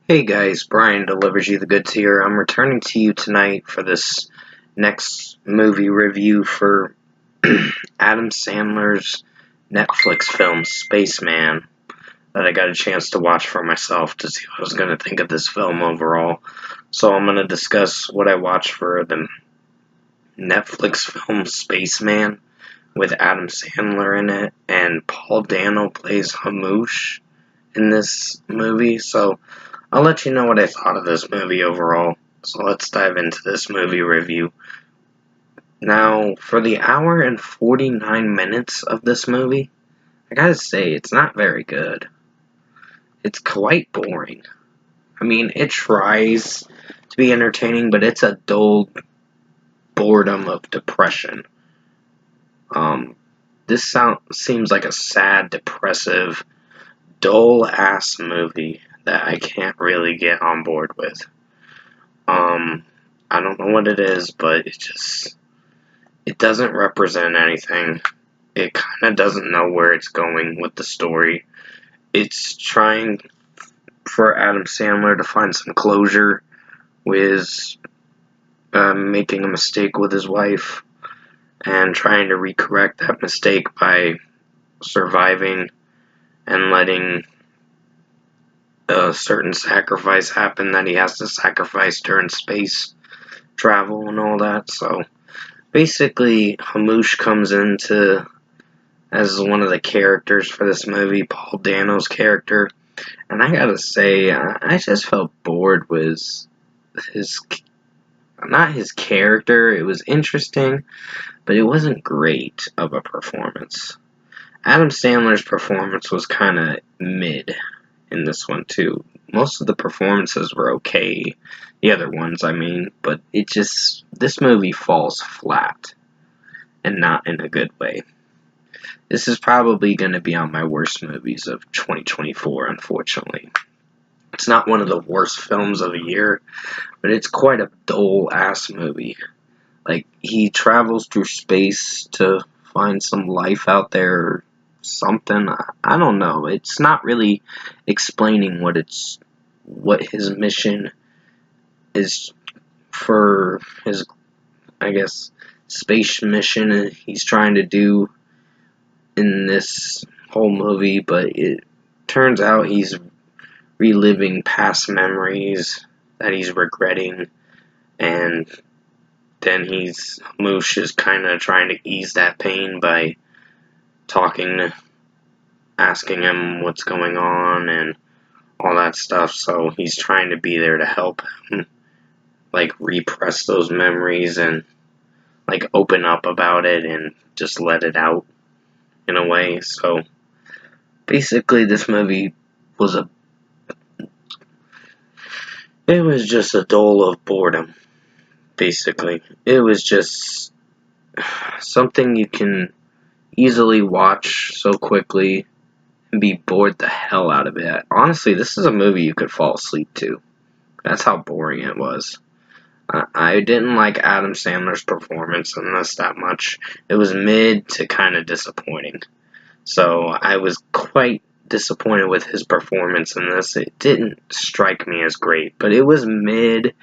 Hey guys, Brian delivers you the goods here. I'm returning to you tonight for this next movie review for Adam Sandler's Netflix film Spaceman that I got a chance to watch for myself to see what I was going to think of this film overall. So I'm going to discuss what I watched for the Netflix film Spaceman with Adam Sandler in it, and Paul Dano plays Hamouche in this movie. So I'll let you know what I thought of this movie overall. So let's dive into this movie review. Now, for the hour and 49 minutes of this movie, I gotta say, it's not very good. It's quite boring. I mean, it tries to be entertaining, but it's a dull boredom of depression. This seems like a sad, depressive, dull-ass movie that I can't really get on board with. I don't know what it is, but it doesn't represent anything. It kind of doesn't know where it's going with the story. It's trying for Adam Sandler to find some closure with making a mistake with his wife and trying to recorrect that mistake by surviving and letting a certain sacrifice happen that he has to sacrifice during space travel and all that. So basically, Hamouche comes into as one of the characters for this movie, Paul Dano's character, and I gotta say, I just felt bored with his, not his character. It was interesting, but it wasn't great of a performance. Adam Sandler's performance was kind of mid in this one too. Most of the performances were okay, the other ones I mean, but this movie falls flat, and not in a good way. This is probably going to be on my worst movies of 2024, unfortunately. It's not one of the worst films of the year, but it's quite a dull-ass movie. Like, he travels through space to find some life out there or something. I don't know. It's not really explaining what his mission is for his, I guess, space mission he's trying to do in this whole movie, but it turns out he's reliving past memories that he's regretting, and then Moosh is kind of trying to ease that pain by asking him what's going on and all that stuff, so he's trying to be there to help him, like, repress those memories and, like, open up about it and just let it out in a way. So basically, this movie was it was just a dole of boredom, basically. It was just something you can easily watch so quickly and be bored the hell out of it. Honestly, this is a movie you could fall asleep to. That's how boring it was. I didn't like Adam Sandler's performance in this that much. It was mid to kind of disappointing. So I was quite disappointed with his performance in this. It didn't strike me as great, but it was mid.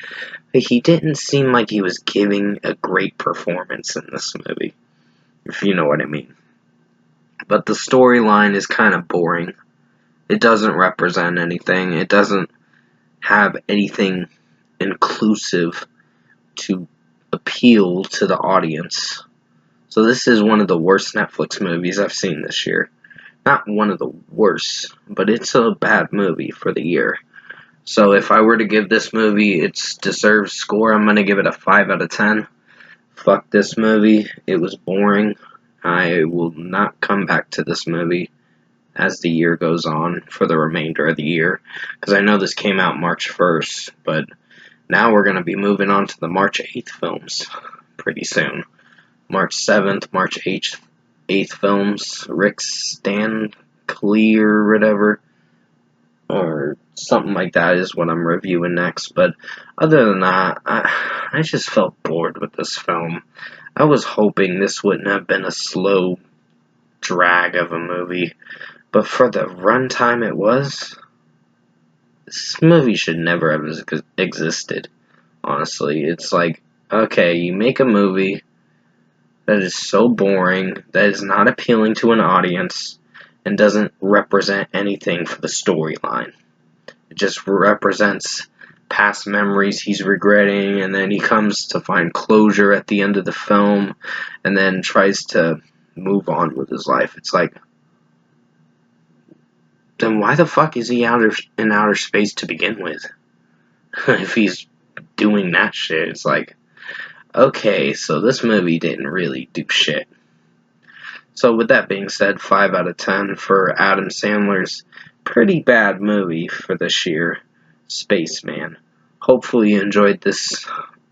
He didn't seem like he was giving a great performance in this movie, if you know what I mean. But the storyline is kind of boring. It doesn't represent anything. It doesn't have anything inclusive to appeal to the audience. So this is one of the worst Netflix movies I've seen this year. Not one of the worst, but it's a bad movie for the year. So if I were to give this movie its deserved score, I'm going to give it a 5 out of 10. Fuck this movie. It was boring. I will not come back to this movie as the year goes on for the remainder of the year, because I know this came out March 1st, but now we're going to be moving on to the March 8th films pretty soon. March 7th, March 8th films, Rick Stan Clear or whatever, or something like that is what I'm reviewing next. But other than that, I just felt bored with this film. I was hoping this wouldn't have been a slow drag of a movie, but for the runtime it was, this movie should never have existed, honestly. It's like, okay, you make a movie that is so boring, that is not appealing to an audience, and doesn't represent anything for the storyline. It just represents past memories he's regretting, and then he comes to find closure at the end of the film, and then tries to move on with his life. It's like, then why the fuck is he in outer space to begin with? If he's doing that shit, it's like, okay, so this movie didn't really do shit. So with that being said, 5 out of 10 for Adam Sandler's pretty bad movie for this year, Spaceman. Hopefully you enjoyed this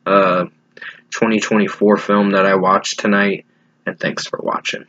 2024 film that I watched tonight, and thanks for watching.